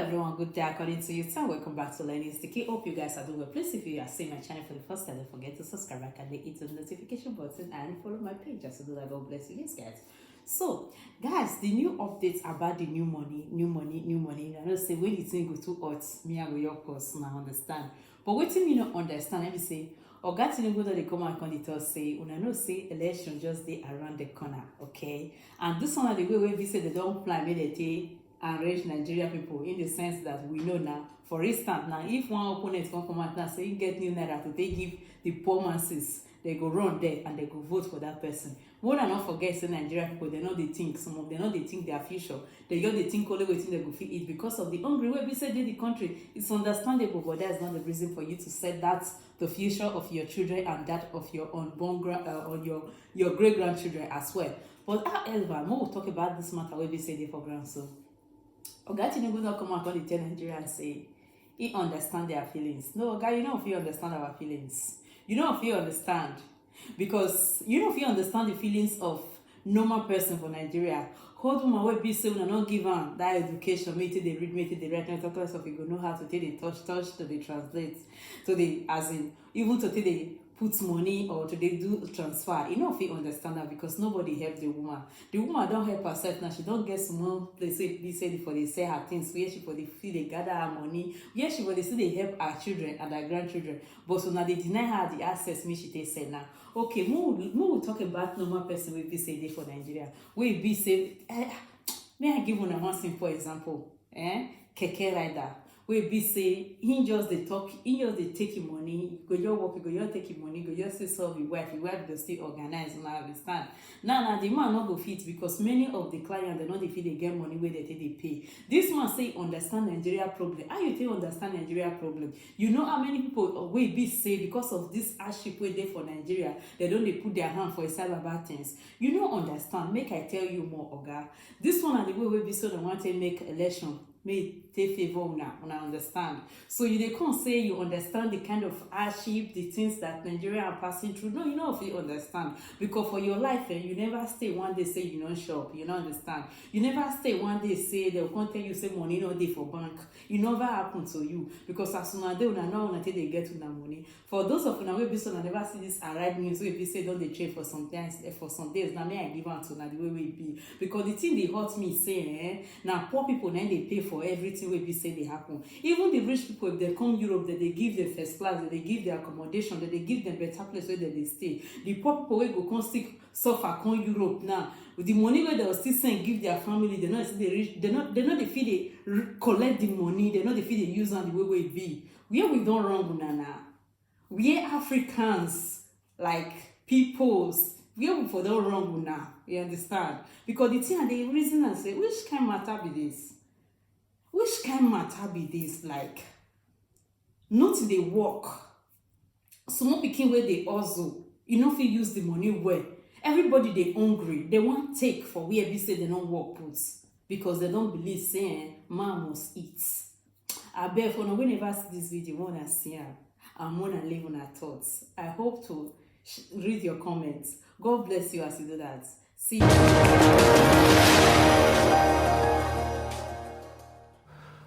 everyone, good day according to you. So welcome back to Learning Sticky. Hope you guys are doing well. Please, if you are seeing my channel for the first time, don't forget to subscribe and hit the notification button and follow my page just to do that. God bless you. Yes, guys. So, guys, the new updates about the new money. I know say when the thing go too hot, me and your course now understand. But waiting me not understand, let me say, Oga Tinubu that they come out on the talk say, una know say election just dey around the corner, okay? And this one the way we say they don't plan immediately and reach Nigeria people in the sense that we know now. For instance, now if one opponent come out now say you get new naira to they give the poor masses, they go run there and they go vote for that person. One and not forget say Nigeria people, they know they think some of them know they think their future. They just they think only waiting they go fit it because of the hungry way we say in the country. It's understandable, but that's not the reason for you to say that's the future of your children and that of your unborn or your great grandchildren as well. But however, more we'll talk about this matter where we say they for grand so. Oga Tinubu not come out on the tell Nigeria and say he understand their feelings. No, Oga, you know if you understand our feelings. You know if you understand. Because you know if you understand the feelings of normal person for Nigeria. Hold woman will be saying and not give them that education, make it they read, make it they write, not talk of you go know how to take the touch to the translate, to the as in even to take the put money or to they do transfer. You know if you understand that because nobody help the woman. The woman don't help herself now. She don't get someone they say for they say her things where she for the feel they gather her money. Where she for they say they help her children and her grandchildren. But so now they deny her the access me she take say now. Okay, we'll talk about normal person we be say they for Nigeria. We be say may I give one simple example? Keke rider. We be say he just they talk, he just they take your money, go your work, go your take your money, go your say solve your wife go still organize and understand. Now the man not go fit because many of the clients they know they feel they get money where they take they pay. This man say understand Nigeria problem. How you think understand Nigeria problem? You know how many people we be say because of this hardship way there for Nigeria, they don't they put their hand for a side about things. You know understand, make I tell you more, Oga. This one and the way we be so they want to make election. May take favor una understand. So you they can't say you understand the kind of hardship, the things that Nigeria are passing through. No, you know if you understand. Because for your life, you never stay one day say you don't shop. You don't understand. You never stay one day say they'll come tell you say money no day for bank. It never happen to you. Because as soon as they know until they get to that money. For those of you will be so never see this arrive news where say don't they trade for some days. Now may I give out to now the way we be. Because the thing they hurt me say now poor people then they pay for everything we be say they happen. Even the rich people, if they come Europe, that they give them first class, that they give their accommodation, that they give them better place where they stay. The poor people will go come sick suffer come Europe now. With the money where they will still send give their family, they know they rich, they know they feel they collect the money, they know they feel they use on the way we be. Where we don't wrong now. We are Africans like peoples. We are for don't wrong now. You understand? Because the thing and the reason I say, which kind matter be this? Which kind matter be this? Like, not they work. Some people where they also, you know, if you use the money well. Everybody they hungry. They want take for where they say they don't work puts because they don't believe saying man must eat. I bet for no we never see this video, more than see her. I'm more than live on our thoughts. I hope to read your comments. God bless you as you do that. See you.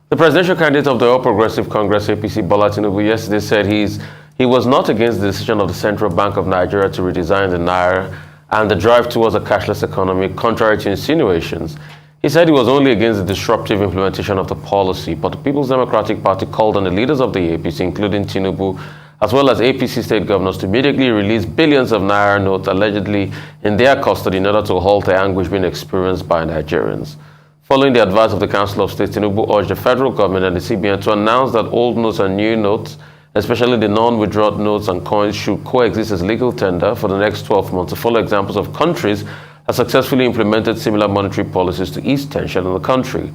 The presidential candidate of the All Progressive Congress, APC, Bola Tinubu, yesterday said he was not against the decision of the Central Bank of Nigeria to redesign the naira and the drive towards a cashless economy, contrary to insinuations. He said he was only against the disruptive implementation of the policy, but the People's Democratic Party called on the leaders of the APC, including Tinubu, as well as APC state governors, to immediately release billions of naira notes allegedly in their custody in order to halt the anguish being experienced by Nigerians. Following the advice of the Council of State, Tinubu urged the federal government and the CBN to announce that old notes and new notes, especially the non-withdrawn notes and coins, should coexist as legal tender for the next 12 months to follow examples of countries that successfully implemented similar monetary policies to ease tension in the country.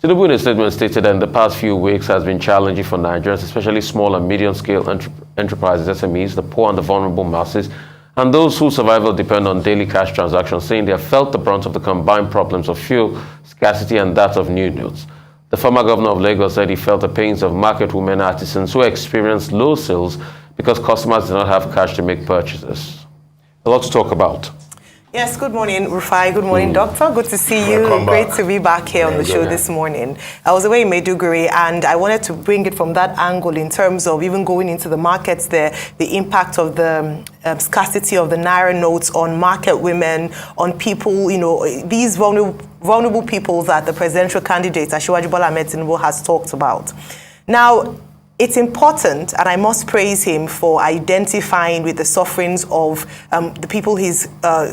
Tinubu in a statement stated that in the past few weeks has been challenging for Nigerians, especially small and medium-scale enterprises, SMEs, the poor and the vulnerable masses, and those whose survival depend on daily cash transactions, saying they have felt the brunt of the combined problems of fuel scarcity and that of new notes. The former governor of Lagos said he felt the pains of market women artisans who experienced low sales because customers did not have cash to make purchases. A lot to talk about. Yes, good morning, Rufai. Good morning, Doctor. Good to see you. Great to be back here on the show this morning. I was away in Maiduguri, and I wanted to bring it from that angle in terms of even going into the markets there, the impact of the scarcity of the Naira notes on market women, on people, these vulnerable people that the presidential candidate, Asiwaju Bola Ahmed Tinubu, has talked about. Now, it's important, and I must praise him for identifying with the sufferings of the people he's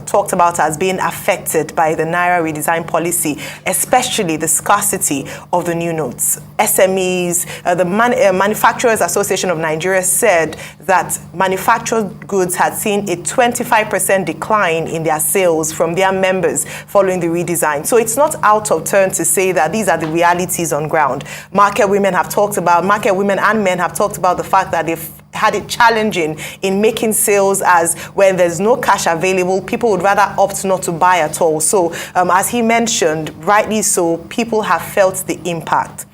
talked about as being affected by the Naira redesign policy, especially the scarcity of the new notes. SMEs, the Manufacturers Association of Nigeria said that manufactured goods had seen a 25% decline in their sales from their members following the redesign. So it's not out of turn to say that these are the realities on ground. Market women and men have talked about the fact that they've had it challenging in making sales, as when there's no cash available, people would rather opt not to buy at all. So as he mentioned, rightly so, people have felt the impact.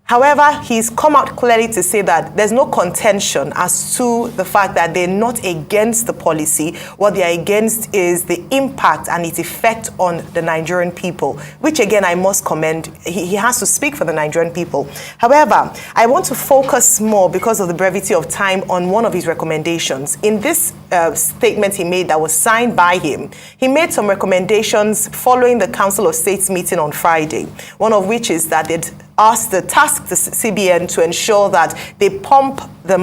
However, he's come out clearly to say that there's no contention as to the fact that they're not against the policy. What they're against is the impact and its effect on the Nigerian people, which again, I must commend. He has to speak for the Nigerian people. However, I want to focus more, because of the brevity of time, on one of his recommendations. In this statement he made that was signed by him, he made some recommendations following the Council of States meeting on Friday, one of which is that they'd task the CBN to ensure that they pump the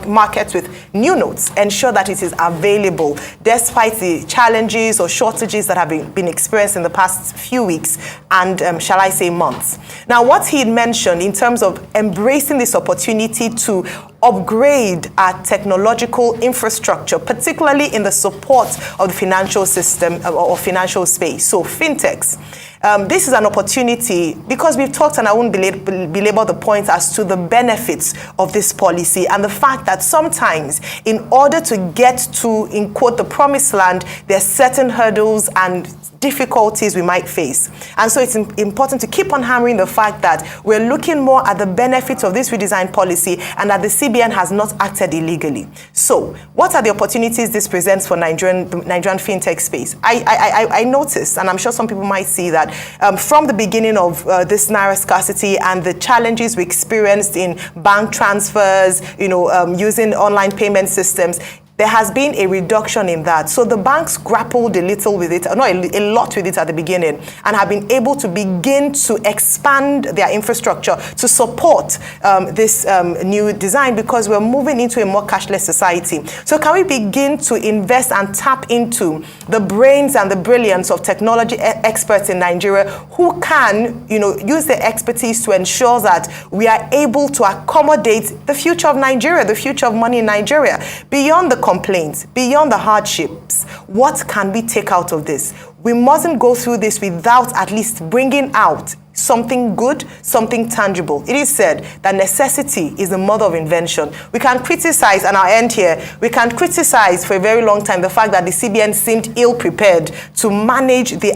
markets with new notes, ensure that it is available despite the challenges or shortages that have been experienced in the past few weeks and shall I say months. Now, what he mentioned in terms of embracing this opportunity to upgrade our technological infrastructure, particularly in the support of the financial system or financial space, so fintechs. This is an opportunity because we've talked, and I won't belabor the point as to the benefits of this policy and the fact that sometimes in order to get to, in quote, the promised land, there's certain hurdles and difficulties we might face. And so it's important to keep on hammering the fact that we're looking more at the benefits of this redesigned policy and that the CBN has not acted illegally. So what are the opportunities this presents for Nigerian fintech space? I noticed, and I'm sure some people might see that from the beginning of this Naira scarcity and the challenges we experienced in bank transfers, using online payment systems, there has been a reduction in that. So the banks grappled a lot with it at the beginning, and have been able to begin to expand their infrastructure to support this new design, because we're moving into a more cashless society. So can we begin to invest and tap into the brains and the brilliance of technology experts in Nigeria who can, use their expertise to ensure that we are able to accommodate the future of Nigeria, the future of money in Nigeria, beyond the complaints, beyond the hardships? What can we take out of this? We mustn't go through this without at least bringing out something good, something tangible. It is said that necessity is the mother of invention. We can criticize, and I'll end here, we can criticize for a very long time the fact that the CBN seemed ill-prepared to manage the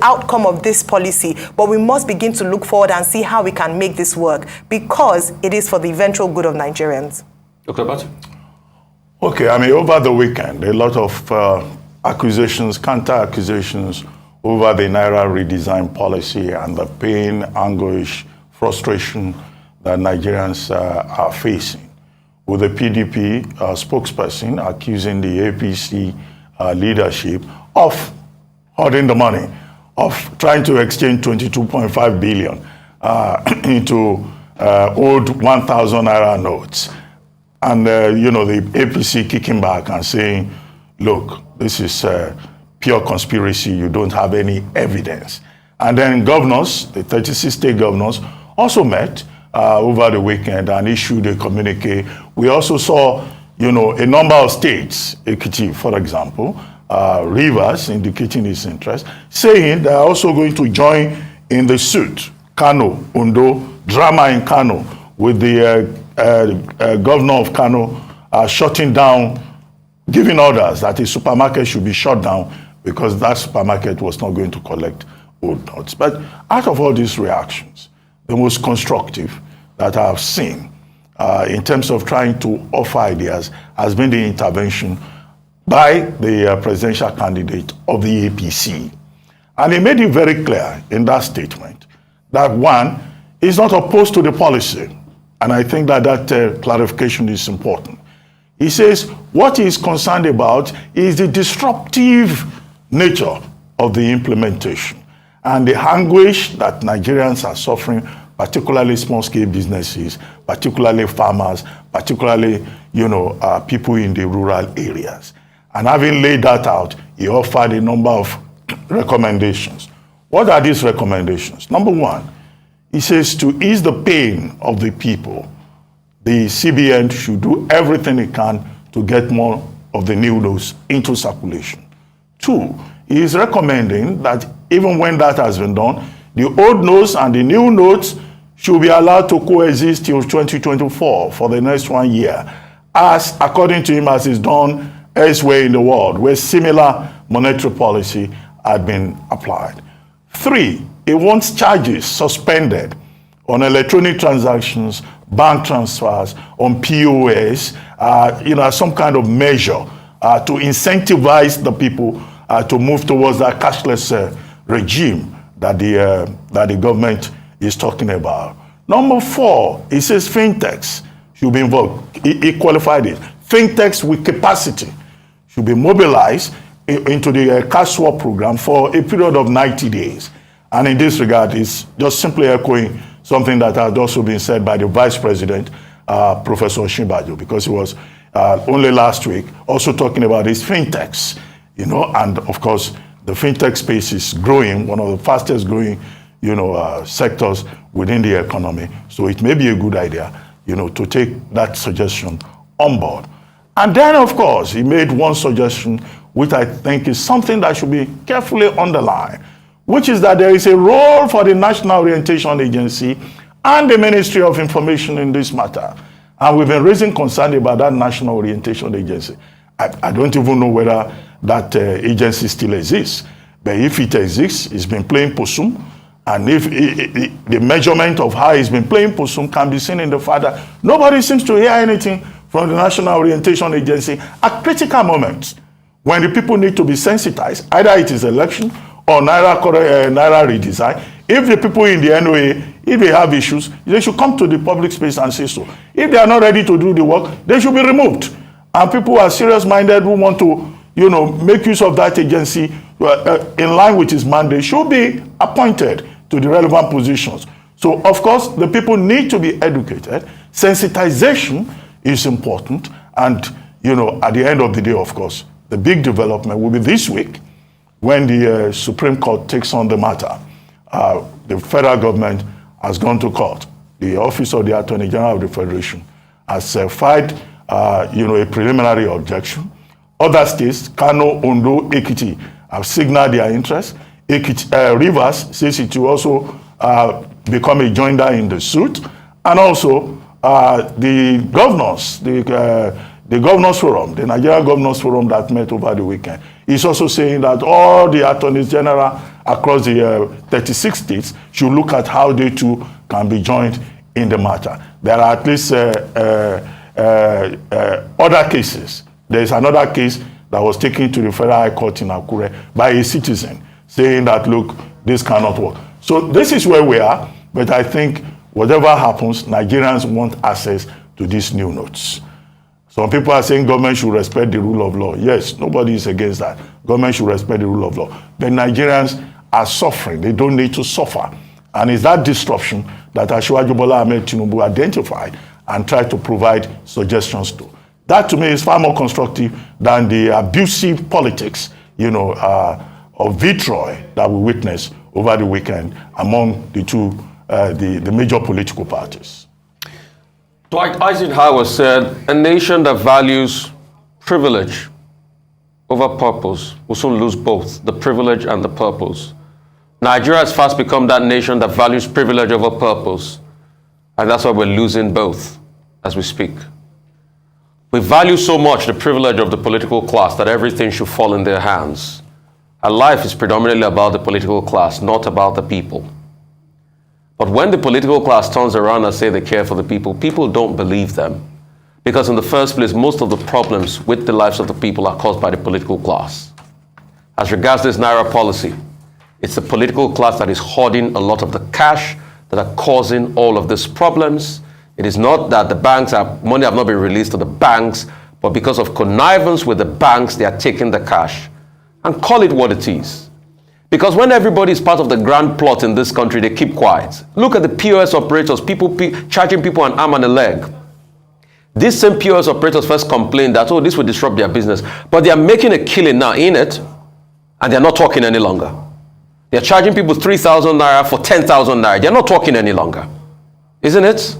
outcome of this policy, but we must begin to look forward and see how we can make this work, because it is for the eventual good of Nigerians. Dr. Batu? Okay, over the weekend, a lot of accusations, counter-accusations over the Naira redesign policy and the pain, anguish, frustration that Nigerians are facing. With the PDP spokesperson accusing the APC leadership of hoarding the money, of trying to exchange 22.5 billion into old 1,000 Naira notes. And, the APC kicking back and saying, look, this is pure conspiracy. You don't have any evidence. And then governors, the 36 state governors, also met over the weekend and issued a communique. We also saw, a number of states, Ekiti, for example, Rivers, indicating its interest, saying they're also going to join in the suit. Kano, Ondo, drama in Kano, with the governor of Kano shutting down, giving orders that a supermarket should be shut down because that supermarket was not going to collect old notes. But out of all these reactions, the most constructive that I've seen in terms of trying to offer ideas has been the intervention by the presidential candidate of the APC. And he made it very clear in that statement that one is not opposed to the policy. And I think that that clarification is important. He says what he is concerned about is the disruptive nature of the implementation and the anguish that Nigerians are suffering, particularly small-scale businesses, particularly farmers, particularly, people in the rural areas. And having laid that out, he offered a number of recommendations. What are these recommendations? Number one, he says to ease the pain of the people, the CBN should do everything it can to get more of the new notes into circulation. Two, he is recommending that even when that has been done, the old notes and the new notes should be allowed to coexist till 2024 for the next 1 year, as according to him, as is done elsewhere in the world, where similar monetary policy had been applied. Three, he wants charges suspended on electronic transactions, bank transfers, on POS, as some kind of measure to incentivize the people to move towards that cashless regime that the government is talking about. Number four, he says fintechs should be involved. He qualified it. Fintechs with capacity should be mobilized into the cash swap program for a period of 90 days. And in this regard, it's just simply echoing something that had also been said by the Vice President, Professor Shimbajo, because he was only last week also talking about these fintechs, and of course, the fintech space is growing, one of the fastest growing, sectors within the economy. So it may be a good idea, to take that suggestion on board. And then, of course, he made one suggestion, which I think is something that should be carefully underlined, which is that there is a role for the National Orientation Agency and the Ministry of Information in this matter. And we've been raising concern about that National Orientation Agency. I don't even know whether that agency still exists. But if it exists, it's been playing possum. And if the measurement of how it's been playing possum can be seen in the fact that nobody seems to hear anything from the National Orientation Agency at critical moments when the people need to be sensitized, either it is election or Naira redesign. If the people in the NOA, if they have issues, they should come to the public space and say so. If they are not ready to do the work, they should be removed. And people who are serious-minded who want to, make use of that agency in line with its mandate should be appointed to the relevant positions. So, of course, the people need to be educated. Sensitization is important. And, at the end of the day, of course, the big development will be this week when the Supreme Court takes on the matter. The federal government has gone to court. The Office of the Attorney General of the Federation has filed, a preliminary objection. Other states, Kano, Ondo, Ekiti, have signaled their interest. Rivers says it will also become a joinder in the suit. And also, the governors, the Governors Forum, the Nigerian Governors Forum that met over the weekend, is also saying that all the attorneys general across the 36 states should look at how they too can be joined in the matter. There are at least other cases. There is another case that was taken to the Federal High Court in Akure by a citizen saying that, look, this cannot work. So this is where we are, but I think whatever happens, Nigerians want access to these new notes. Some people are saying government should respect the rule of law. Yes, nobody is against that. Government should respect the rule of law. But Nigerians are suffering. They don't need to suffer. And it's that disruption that Asiwaju Bola Ahmed Tinubu identified and tried to provide suggestions to. That to me is far more constructive than the abusive politics, of vitriol that we witnessed over the weekend among the two, the major political parties. Dwight Eisenhower said, a nation that values privilege over purpose will soon lose both the privilege and the purpose. Nigeria has fast become that nation that values privilege over purpose, and that's why we're losing both as we speak. We value so much the privilege of the political class that everything should fall in their hands. Our life is predominantly about the political class, not about the people. But when the political class turns around and say they care for the people, people don't believe them. Because in the first place, most of the problems with the lives of the people are caused by the political class. As regards this Naira policy, it's the political class that is hoarding a lot of the cash that are causing all of these problems. It is not that the banks money have not been released to the banks, but because of connivance with the banks, they are taking the cash. And call it what it is. Because when everybody is part of the grand plot in this country, they keep quiet. Look at the POS operators, charging people an arm and a leg. These same POS operators first complained that, oh, this will disrupt their business. But they are making a killing now, in it, and they're not talking any longer. They're charging people 3,000 naira for 10,000 naira. They're not talking any longer. Isn't it?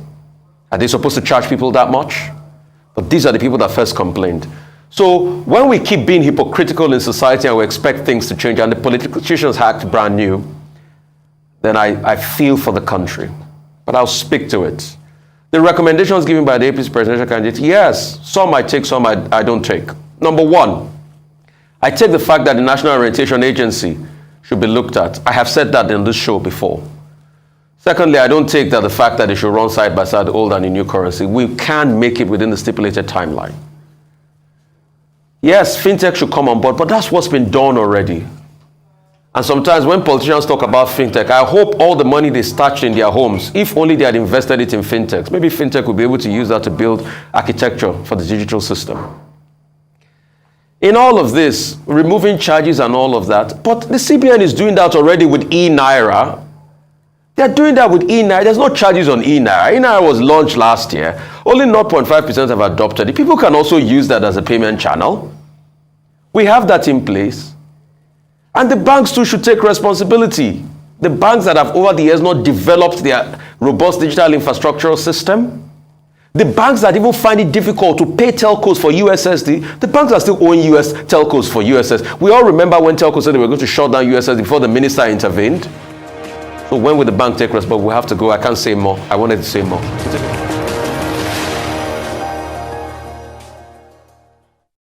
Are they supposed to charge people that much? But these are the people that first complained. So when we keep being hypocritical in society and we expect things to change and the politicians act brand new, then I feel for the country. But I'll speak to it. The recommendations given by the APC presidential candidate, yes, some I take, some I don't take. Number one, I take the fact that the National Orientation Agency should be looked at. I have said that in this show before. Secondly, I don't take that the fact that they should run side by side the old and the new currency. We can make it within the stipulated timeline. Yes, fintech should come on board, but that's what's been done already. And sometimes when politicians talk about fintech, I hope all the money they stashed in their homes, if only they had invested it in fintech, maybe fintech would be able to use that to build architecture for the digital system. In all of this, removing charges and all of that, but the CBN is doing that already with e-Naira. They're doing that with e-Naira. There's no charges on e-Naira. E-Naira was launched last year. Only 0.5% have adopted it. People can also use that as a payment channel. We have that in place. And the banks too should take responsibility. The banks that have over the years not developed their robust digital infrastructural system, the banks that even find it difficult to pay telcos for USSD, the banks are still owing US telcos for USSD. We all remember when telcos said they were going to shut down USSD before the minister intervened. So when will the bank take responsibility? We have to go. I can't say more. I wanted to say more.